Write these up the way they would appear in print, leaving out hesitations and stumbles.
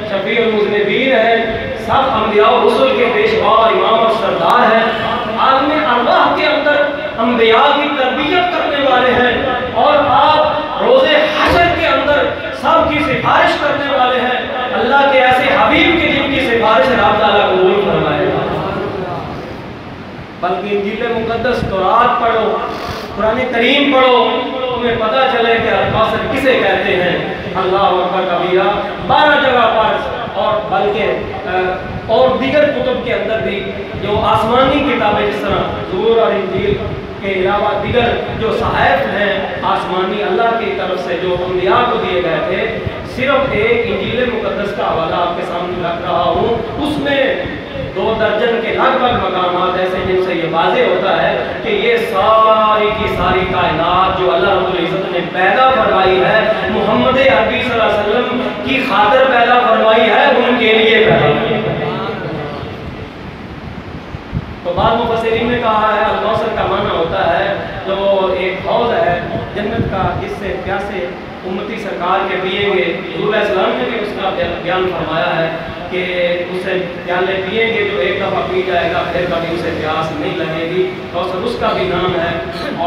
شفیع المذنبین ہیں، سب انبیاء و رسل کے پیشوا اور امام اور سردار ہیں، عالم ارواح کے اندر انبیاء کی تربیت کرنے والے ہیں، اور آپ روز حشر کے اندر سب کی سفارش کرنے والے ہیں، اللہ کے ایسے حبیب کے جن کی سفارش رب تعالیٰ قبول فرمائے گا۔ بلکہ انجیل مقدس تورات پڑھو، قرآن کریم پڑھو، تمہیں پتہ چلے کہ الکوثر کسے کہتے ہیں۔ اللہ اکبر کبیرہ 12 جگہ پر، اور بلکہ اور دیگر کتب کے اندر بھی جو آسمانی کتابیں جس طرح زبور اور انجیل کے علاوہ دیگر جو صحائف ہیں آسمانی اللہ کی طرف سے جو انبیاء کو دیے گئے تھے، صرف ایک انجیل مقدس کا حوالہ آپ کے سامنے رکھ رہا ہوں، اس میں 2 درجن کے لگ بھگ مقامات ایسے جن سے یہ واضح ہوتا ہے کہ یہ ساری کی ساری کائنات جو اللہ رب العزت نے پیدا فرمائی ہے، محمد عربی صلی اللہ علیہ وسلم کی خاطر پیدا فرمائی ہے، ان کے لیے پیدا فرمائی ہے۔ تو بعض مفسرین نے کہا ہے الکوثر کا معنی ہوتا ہے جو ایک حوض ہے جنت کا، جس سے پیاسے امتی سرکار کے پیئیں گے۔ حضور علیہ السلام نے بھی اس کا بیان فرمایا ہے کہ اسے پیالے پیئیں گے جو ایک دفعہ پی جائے گا پھر کبھی اسے پیاس نہیں لگے گی، کوثر اس کا بھی نام ہے۔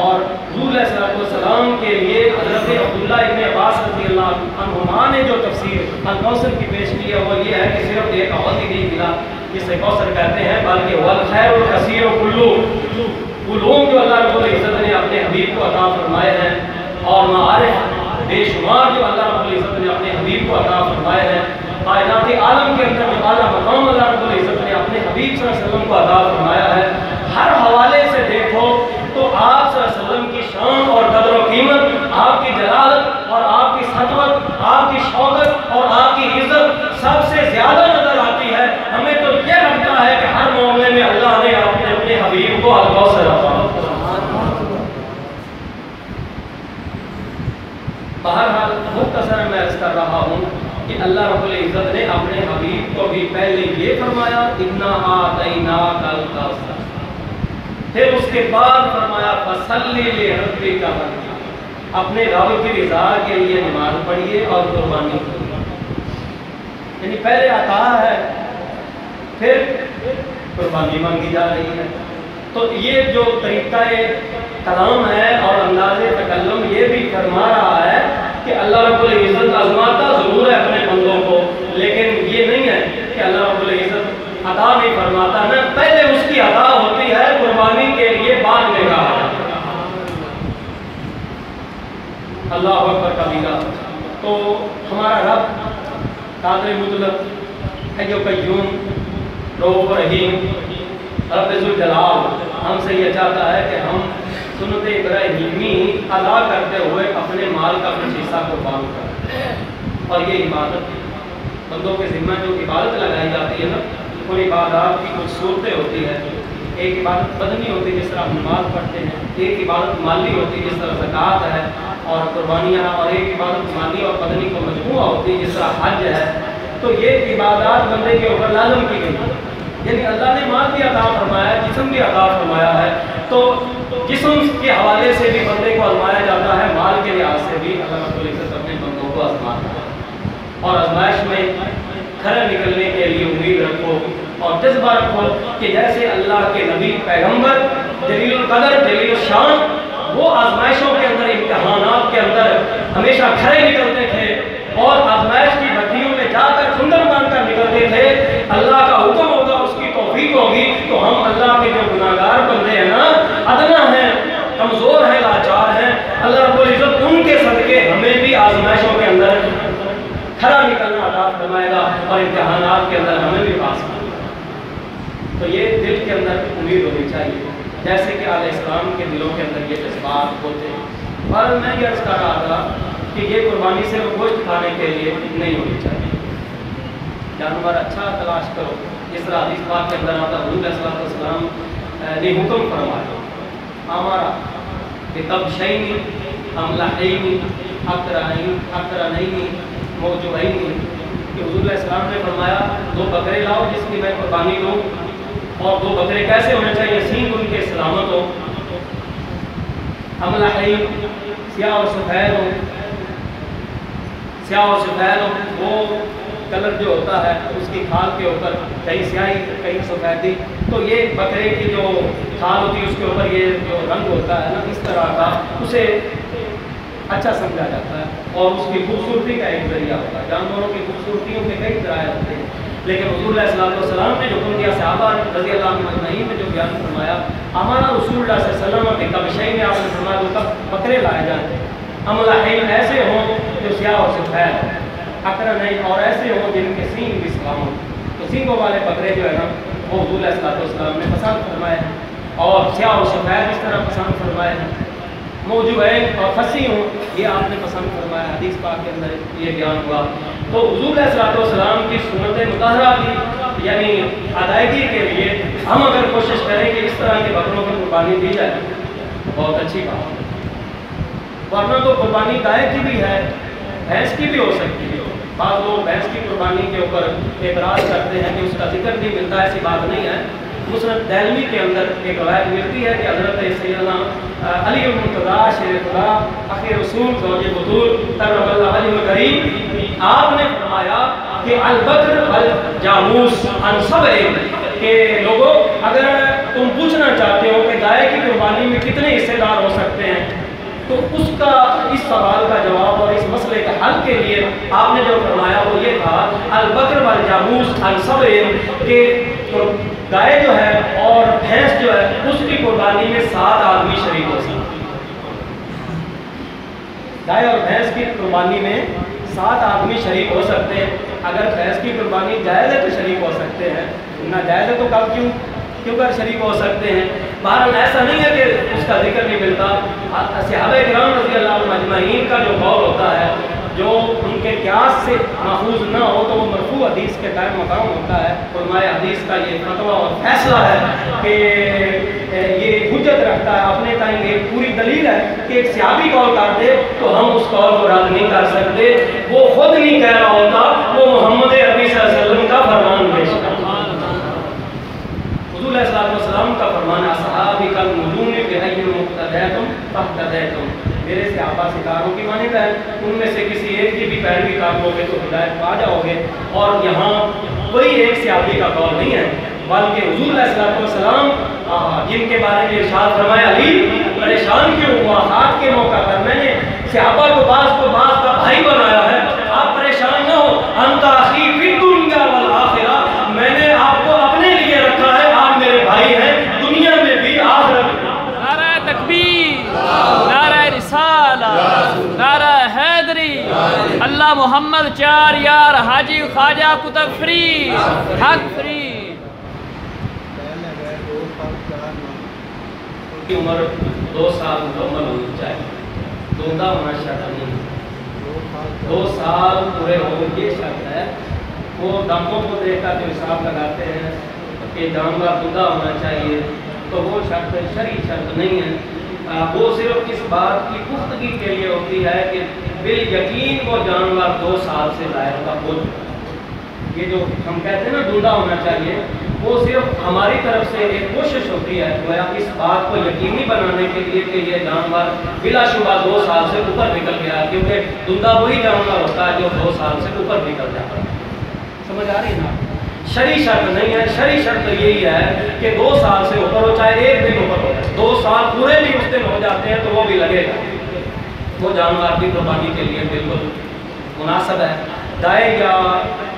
اور حضور علیہ السلام کے لیے حضرت عبداللہ ابن عباس رضی اللہ عنہما نے جو تفسیر الکوثر کی پیش کی ہے وہ یہ ہے کہ صرف ایک حوض ہی نہیں ملا جسے کوثر کہتے ہیں، بلکہ والخیر الکثیر کلو، علوم جو اللہ رب العزت نے اپنے حبیب کو عطا فرمائے ہیں، اور معارف بے شمار جو اللہ رب العزت نے اپنے حبیب کو عطا فرمائے ہیں، کائنات عالم کے اندر جو اعلیٰ مقام اللہ رب العزت نے اپنے حبیب صلی اللہ علیہ وسلم کو عطا فرمایا ہے، ہر حوالے سے دیکھو تو آپ صلی اللہ علیہ وسلم کی شان اور قدر و قیمت، آپ کی جلالت اور آپ کی سطوت، آپ کی شوقت اور آپ کی عزت سب سے زیادہ نظر آتی ہے۔ ہمیں تو یہ لگتا ہے کہ ہر معاملے میں اللہ نے اپنے حبیب کو الکوثر عطا فرمایا۔ بہرحال مختصر میں عرض کر رہا ہوں کہ اللہ رب العزت نے اپنے حبیب کو بھی پہلے یہ فرمایا اِنَّا أَعْطَيْنَاكَ الْكَوْثَرَ، پھر اس کے بعد فرمایا فَصَلِّ لِرَبِّكَ وَانْحَرْ، اپنے رب کی رضا کے لیے نماز پڑھیے اور قربانی کیجیے۔ یعنی پہلے عطا ہے پھر قربانی مانگی جا رہی ہے۔ تو یہ جو طریقہ کلام ہے اور انداز تکلم یہ بھی فرما رہا ہے کہ اللہ رب العزت آزماتا ضرور ہے اپنے بندوں کو، لیکن یہ نہیں ہے کہ اللہ رب العزت عطا نہیں فرماتا ہے، پہلے اس کی عطا ہوتی ہے قربانی کے لیے، بعد میں کہا ہے۔ اللہ اکبر کبیرہ۔ تو ہمارا رب قادر مطلق حی و قیوم رؤوف رحیم رب ذوالجلال ہم سے یہ چاہتا ہے کہ ہم سنت ابراہیمی ادا کرتے ہوئے اپنے مال کا کچھ حصہ قربان کریں، اور یہ عبادت ہے۔ بندوں کے ذمہ جو عبادت لگائی جاتی ہے نا، ان عبادات کی کچھ صورتیں ہوتی ہے۔ ایک عبادت بدنی ہوتی ہے جس طرح ہم نماز پڑھتے ہیں، ایک عبادت مالی ہوتی ہے جس طرح زکوٰۃ ہے اور قربانیاں، اور ایک عبادت مالی اور بدنی کو مجموعہ ہوتی ہے جس طرح حج ہے۔ تو یہ عبادات بندے کے اوپر لازم کی گئی، یعنی اللہ نے مال بھی عطا فرمایا ہے، جسم بھی عطا فرمایا ہے، تو جسم کے حوالے سے بھی بندے کو آزمایا جاتا ہے، مال کے لحاظ سے بھی اللہ رب العزت اپنے بندوں کو آزماتا ہے۔ اور آزمائش میں کھڑے نکلنے کے لیے امید رکھو اور جذبہ رکھو کہ جیسے اللہ کے نبی پیغمبر جلیل القدر جلیل الشان وہ آزمائشوں کے اندر، امتحانات کے اندر ہمیشہ کھڑے نکلتے تھے اور آزمائش کی بھٹیوں میں جا کر کھندر مان کر نکلتے تھے، اللہ کا حکم ہوگا، اس کی توفیق ہوگی تو ہم اللہ کے جو گناہگار بندے ہیں نا، ادنا ہیں، کمزور ہیں، لاچار ہیں، اللہ رب العزت ان کے صدقے ہمیں بھی آزمائشوں کے اندر کھڑا نکلنا عطا فرمائے گا اور امتحانات کے اندر ہمیں بھی پاس کرے گا۔ تو یہ دل کے اندر امید ہونی چاہیے، جیسے کہ علیہ السلام کے دلوں کے اندر یہ جذبات ہوتے ہیں۔ اور میں یہ عرض کر رہا تھا کہ یہ قربانی سے گوشت کھانے کے لیے نہیں ہونی چاہیے، جانور اچھا تلاش کرو، جس طرح حدیث پاک کے اندر آتا حضور علیہ السلام نے حکم فرمایا ہمارا بِقَبْشَيْنِ أَمْلَحَيْنِ أَقْرَنَيْنِ موجوعین، کہ حضور علیہ السلام نے فرمایا 2 بکرے لاؤ جس کی میں قربانی دوں، اور 2 بکرے کیسے ہونے چاہیے؟ سینگ ان کے سلامت ہو، املحین سیاہ اور سفید ہو، سیاہ اور سفید ہو، وہ کلر جو ہوتا ہے اس کی کھال کے اوپر کہیں سیاہی کہیں سفیدی، تو یہ بکرے کی جو کھال ہوتی ہے اس کے اوپر یہ جو رنگ ہوتا ہے نا اس طرح کا، اسے اچھا سمجھا جاتا ہے اور اس کی خوبصورتی کا ایک ذریعہ ہوتا ہے۔ جانوروں کی خوبصورتیوں کے کئی ذرائع ہوتے ہیں، لیکن حضور علیہ السلام نے جو حکم دیا، صحابہ رضی اللہ عنہم اجمعین نے جو بیان فرمایا، ہمارا رسول اللہ صلی اللہ علیہ وسلم کے کبشین میں آپ نے فرمایا تو بکرے لائے جائیں، املحین ایسے ہوں جو سیاہ اور سفید ہوں، اقرنین اور ایسے ہوں جن کے سینگ بھی سیاہ ہوں، تو سینگوں والے بکرے جو ہے نا وہ حضور علیہ السلام نے پسند فرمائے ہیں، اور سیاہ اور سفید اس طرح پسند فرمائے ہیں، موجوعین اور خسی ہوں یہ آپ نے پسند فرمایا، حدیث پاک کے اندر یہ بیان ہوا۔ تو حضور علیہ السلام کی سنت مطہرہ کی یعنی ادائیگی کے لیے ہم اگر کوشش کریں کہ اس طرح کے بکروں کی قربانی دی جائے تو بہت اچھی بات ہے، ورنہ تو قربانی گائے کی بھی ہے، بھینس کی بھی ہو سکتی ہے۔ بعض لوگ بھینس کی قربانی کے اوپر اعتراض کرتے ہیں کہ اس کا ذکر نہیں ملتا، ایسی بات نہیں ہے۔ مسند دہلوی کے اندر ایک روایت ملتی ہے کہ حضرت سیدنا علی المرتضیٰ شیر خدا اخیر رسول زوج بطول کرم اللہ وجہہ کریم، آپ نے فرمایا کہ البکر والجاموس عن سبع، کہ لوگوں اگر تم پوچھنا چاہتے ہو کہ گائے کی قربانی میں کتنے حصے دار ہو سکتے ہیں، تو اس سوال کا جواب اور اس مسئلے کے حل کے لیے آپ نے جو فرمایا وہ یہ تھا البکر والجاموس عن سبع، کہ گائے جو ہے اور بھینس جو ہے اس کی قربانی میں 7 آدمی شریک ہو سکتے ہیں۔ گائے اور بھینس کی قربانی میں 7 آدمی شریک ہو سکتے ہیں۔ اگر بھینس کی قربانی جائز ہے تو شریک ہو سکتے ہیں، ناجائز ہے تو کب کیوں کر شریک ہو سکتے ہیں۔ بہرحال ایسا نہیں ہے کہ اس کا ذکر نہیں ملتا۔ صحابہ کرام رضی اللہ عنہم اجمعین کا جو قول ہوتا ہے جو ان کے قیاس سے محفوظ نہ ہو تو وہ مرفوع حدیث کے قائم مقام ہوتا ہے۔ علماء حدیث کا یہ فتویٰ اور فیصلہ ہے کہ یہ حجت رکھتا ہے، اپنے تائیں ایک پوری دلیل ہے کہ ایک صحابی قول کر دے تو ہم اس قول کو رد نہیں کر سکتے، وہ خود نہیں کہہ رہا ہوتا، وہ محمد عربی صلی اللہ علیہ وسلم کا فرمان پیش کرتا ہے۔ حضور علیہ السلام کا فرمان اصحابی کالنجوم بأی مقتدیتم فاہتدیتم، میرے صحابہ ستاروں کی مانند ہیں، ان میں سے کسی ایک کی بھی پیروی کر لو گے تو ہدایت پا جاؤ گے۔ اور یہاں کوئی ایک صحابی کا قول نہیں ہے بلکہ حضور علیہ السلام جن کے بارے میں ارشاد فرمایا علی پریشان کیوں ہوا، ہاتھ کے موقع پر میں نے صحابہ کو بعض کا بھائی بنایا ہے، آپ پریشان نہ ہو، انت اخی فی الدنیا والآخرہ، میں نے آپ کو اپنے لیے رکھا ہے، آپ میرے بھائی ہیں دنیا میں بھی آخرت میں۔ نعرہ تکبیر، نعرہ رسالہ، نعرہ حیدری، اللہ محمد 4 یار حاجی خواجہ کتب فرید حق فرید۔ کی عمر 2 سال مکمل ہونی چاہیے، دودھا ہونا شرط نہیں، 2 سال پورے ہو یہ شرط ہے۔ وہ دانتوں کو دیکھ کر جو حساب لگاتے ہیں کہ جانور دودھا ہونا چاہیے تو وہ شرط شرعی شرط نہیں ہے، وہ صرف اس بات کی پختگی کے لیے ہوتی ہے کہ بالیقین وہ جانور 2 سال سے زائد کا ہو چکا۔ یہ جو ہم کہتے ہیں نا دودھا ہونا چاہیے، وہ صرف ہماری طرف سے ایک کوشش ہوتی ہے گویا اس بات کو یقینی بنانے کے لیے کہ یہ جانور بلا شبہ 2 سال سے اوپر نکل گیا ہے، کیونکہ دودھا وہی جانور ہوتا ہے جو 2 سال سے اوپر نکل جاتا ہے۔ سمجھ آ رہی ہے نا؟ شرعی شرط نہیں ہے، شرعی شرط یہی ہے کہ 2 سال سے اوپر ہو، چاہے 1 دن اوپر ہو، 2 سال پورے بھی اس دن ہو جاتے ہیں تو وہ بھی لگے گا، وہ جانور کی قربانی کے لیے بالکل مناسب ہے۔ گائے یا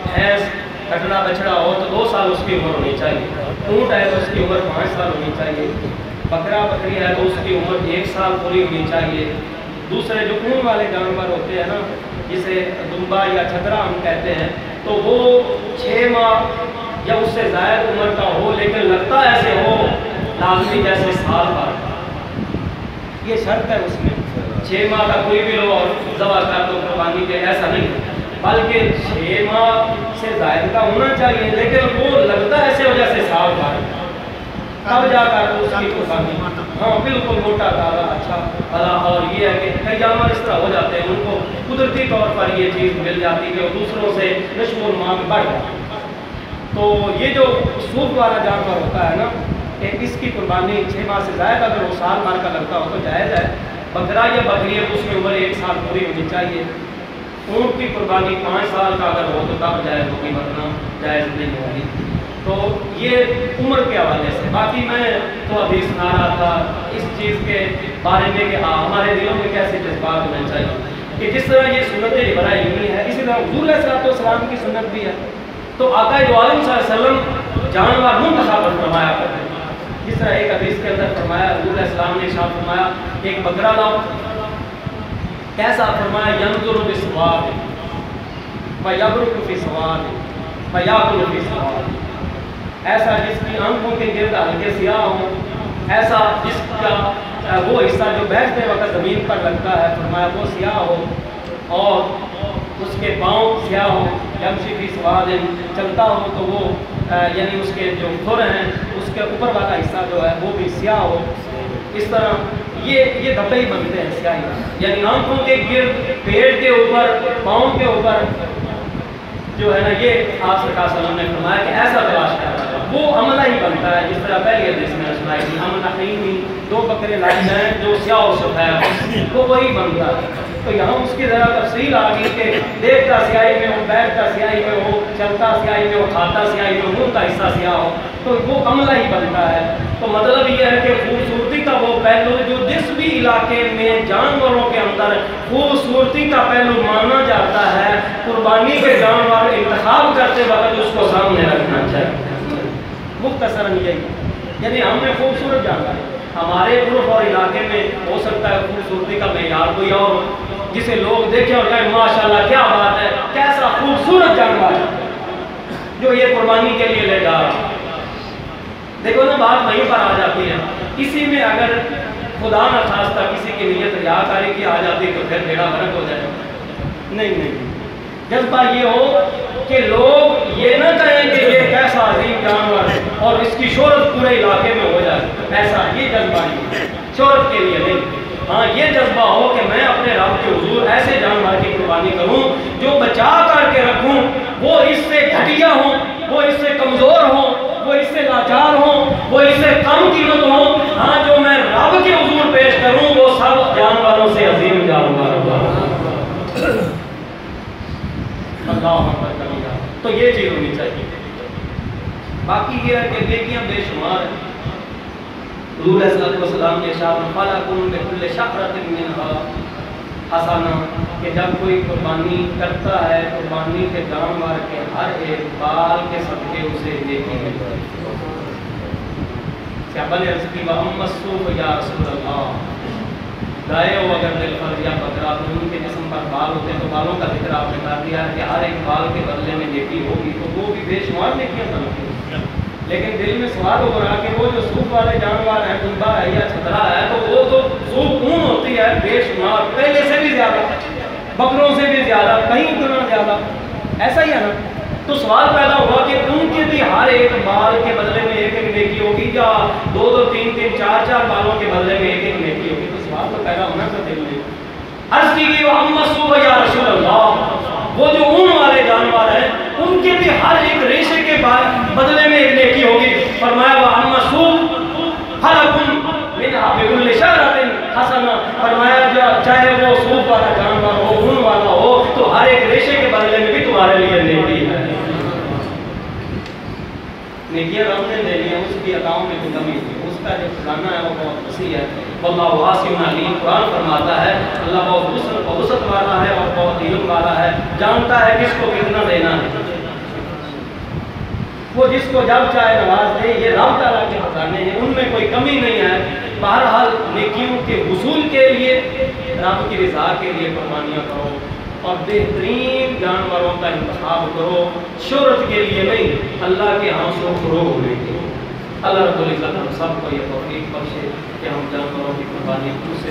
بھینس کٹڑا بچڑا ہو تو 2 سال اس کی عمر ہونی چاہیے، اونٹ ہے تو اس کی عمر 5 سال ہونی چاہیے، بکرا بکری ہے تو اس کی عمر 1 سال پوری ہونی چاہیے۔ دوسرے جو اون والے جانور ہوتے ہیں نا جسے دمبا یا چھترا ہم کہتے ہیں، تو وہ 6 ماہ یا اس سے زائد عمر کا ہو لیکن لگتا ایسے ہو لازمی جیسے سال بھر، یہ شرط ہے اس میں۔ 6 ماہ کا کوئی بھی لو اور ذبح کر دو قربانی کے، ایسا نہیں، بلکہ 6 ماہ سے زائد کا ہونا چاہیے لیکن وہ لگتا ایسے ہو جیسے سال بھر، تب جا کر اس کی قربانی ہاں بالکل موٹا تازہ اچھا بھلا۔ اور یہ ہے کہ کئی جانور اس طرح ہو جاتے ہیں ان کو قدرتی طور پر یہ چیز مل جاتی ہے کہ دوسروں سے نشو و نما میں بڑھ جاتی ہے۔ تو یہ جو سوپ والا جانور ہوتا ہے نا کہ اس کی قربانی 6 ماہ سے زائد اگر وہ سال بھر کا لگتا ہو تو جائز ہے۔ بکرا یا بکری ہے اس کی عمر 1 سال پوری ہونی چاہیے۔ اونٹ کی قربانی 5 سال کا اگر ہو تو تب جائز ہوگی، ورنہ جائز نہیں ہوگی۔ تو یہ عمر کے حوالے سے، باقی میں تو حدیث سنا رہا تھا اس چیز کے بارے میں کہ ہمارے دلوں میں کیسے جذبات ہونے چاہیے کہ جس طرح یہ سنت ابراہیمی ہے اسی طرح حضور علیہ السلام کی سنت بھی ہے۔ تو آقا دو عالم صلی اللہ علیہ وسلم جانور منتخب فرمایا کرتے ہیں، جس طرح ایک حدیث کے اندر فرمایا حضور علیہ السلام نے ارشاد فرمایا ایک بکرا لاؤ، کیسا فرمایا ینظر بسواد فیبرک فی سواد فیاکل فی سواد، ایسا جس کی آنکھوں کے گرد ہلکے سیاہ ہوں، ایسا جس کا وہ حصہ جو بیٹھتے وقت زمین پر لگتا ہے فرمایا وہ سیاہ ہو، اور اس کے پاؤں سیاہ ہوں، یمشی فی سواد چلتا ہو تو وہ یعنی اس کے جو کھر ہیں اس کے اوپر والا حصہ جو ہے وہ بھی سیاہ ہو۔ اس طرح یہ دھبے ہی بنتے ہیں سیاہی، یعنی آنکھوں کے گرد، پیٹ کے اوپر، پاؤں کے اوپر جو ہے نا، یہ آپ سرکار صلی اللہ علیہ وسلم نے فرمایا کہ ایسا تلاش کرتا ہے، وہ عملہ ہی بنتا ہے۔ جس طرح پہلی حدیث میں سنائی تھی ہم نحیمی 2 بکرے لائے جائیں جو سیاہ و سفید، وہ وہی بنتا ہے۔ تو یہاں اس کی ذرا تفصیل آ گئی کہ دیکھتا سیاہی میں ہو، بیٹھتا سیاہی میں ہو، چلتا سیاہی میں ہو، کھاتا سیاہی میں ہو، منہ کا حصہ سیاہ ہو، تو وہ عملہ ہی بنتا ہے۔ تو مطلب یہ ہے کہ خوبصورتی کا وہ پہلو جو جس بھی علاقے میں جانوروں کے اندر خوبصورتی کا پہلو مانا جاتا ہے، قربانی کے جانور انتخاب کرتے وقت اس کو سامنے رکھنا چاہیے۔ مختصراً یہی، یعنی ہم نے خوبصورت جانور، ہمارے عرف اور علاقے میں ہو سکتا ہے خوبصورتی کا معیار کوئی اور ہو، جسے لوگ دیکھیں اور کہیں ماشاءاللہ کیا بات ہے، کیسا خوبصورت جانور ہے جو یہ قربانی کے لیے لے جا رہا۔ دیکھو نا بات وہیں پر آ جاتی ہے، اسی میں اگر خدا نہ خواستہ کسی کی نیت ریاکاری کی آ جاتی تو پھر بیڑا غرق ہو جائے۔ نہیں، جذبہ یہ ہو کہ لوگ یہ نہ کہیں کہ یہ کیسا عظیم جانور ہے اور اس کی شہرت پورے علاقے میں ہو جائے، ایسا یہ جذبہ نہیں ہے، شہرت کے لیے نہیں۔ ہاں یہ جذبہ ہو کہ میں اپنے رب کے حضور ایسے جانور کی قربانی کروں جو بچا کر کے رکھوں، وہ اس سے گھٹیا ہوں، وہ اس سے کمزور ہوں، وہ اس سے لاچار ہوں، وہ اس سے کم قیمت ہوں، ہاں جو میں رب کے حضور پیش کروں وہ سب جانوروں سے عظیم جانور ہوگا۔ اللہ اکبر کبیرہ۔ تو یہ چیز ہونی چاہیے۔ باقی یہ ہے کہ نیکیاں بے شمار ہیں۔ حضور علیہ السلام کے ارشاد میں فَلَكُمْ بِكُلِّ شَعْرَةٍ مِّنْهَا حَسَنَةٌ، کہ جب کوئی قربانی کرتا ہے قربانی کے جانور کے ہر ایک بال کے صدقے اسے نیکی ملتی ہے۔ صحابہ نے عرض کی وَأَمَّا الصُّوفُ يَا رسول اللہ، گائے ہو اگر دل فرض یا بکرا تو ان کے جسم پر بال ہوتے ہیں تو بالوں کا ذکر آپ نے کر دیا ہے کہ ہر ایک بال کے بدلے میں نیکی ہوگی، تو وہ بھی بے شمار نیکیاں بنتی ہیں۔ لیکن دل میں سوال ہو رہا کہ وہ جو سوپ والے جانور ہیں، دمبا ہے یا چھترا ہے، تو وہ تو سوپ اون ہوتی ہے بے شمار، پہلے سے بھی زیادہ، بکروں سے بھی زیادہ، کہیں گنا زیادہ، ایسا ہی ہے نا۔ تو سوال پیدا ہوا کہ ان کے بھی ہر ایک بال کے بدلے میں ایک ایک نیکی ہوگی یا 2 3 4 بالوں کے بدلے میں ایک ایک نیکی ہوگی؟ تو سوال تو پیدا ہونا تھا دل میں۔ عرض کی گئی وَأَمَّا الصُّوفُ يَا رسول اللہ، وہ جو اون والے جانور ہیں ان کے بھی ہر ایک ریشے کے بدلے میں ایک نیکی ہوگی۔ فرمایا وَأَمَّا الصُّوفُ فَلَكُمْ مِنْهَا بِكُلِّ شَعْرَةٍ حَسَنَةٌ، فرمایا چاہے وہ صوف والا جانور ہو، اون والا ہو، تو ہر ایک ریشے کے بدلے میں بھی تمہارے لیے نیکی ہے۔ نیکیاں رب نے دینی ہے، اس کی عطاؤں میں کوئی کمی نہیں، اس کا جو خزانہ ہے وہ بہت وسیع ہے۔ واللہ واسع علیم، قرآن فرماتا ہے اللہ بہت وسعت والا ہے اور بہت علم والا ہے، جانتا ہے کس کو کتنا دینا ہے، وہ جس کو جب چاہے نواز دے۔ یہ رب تعالیٰ کے خزانے ہیں، ان میں کوئی کمی نہیں ہے۔ بہرحال نیکیوں کے حصول کے لیے، رب کی رضا کے لیے قربانیاں کرو اور بہترین جانوروں کا انتخاب کرو، شہرت کے لیے نہیں، اللہ کے ہاں سرخرو ہونے کے لیے۔ اللہ رب العزت ہم سب کو یہ توفیق بخشے کہ ہم جانوروں کی قربانی خود سے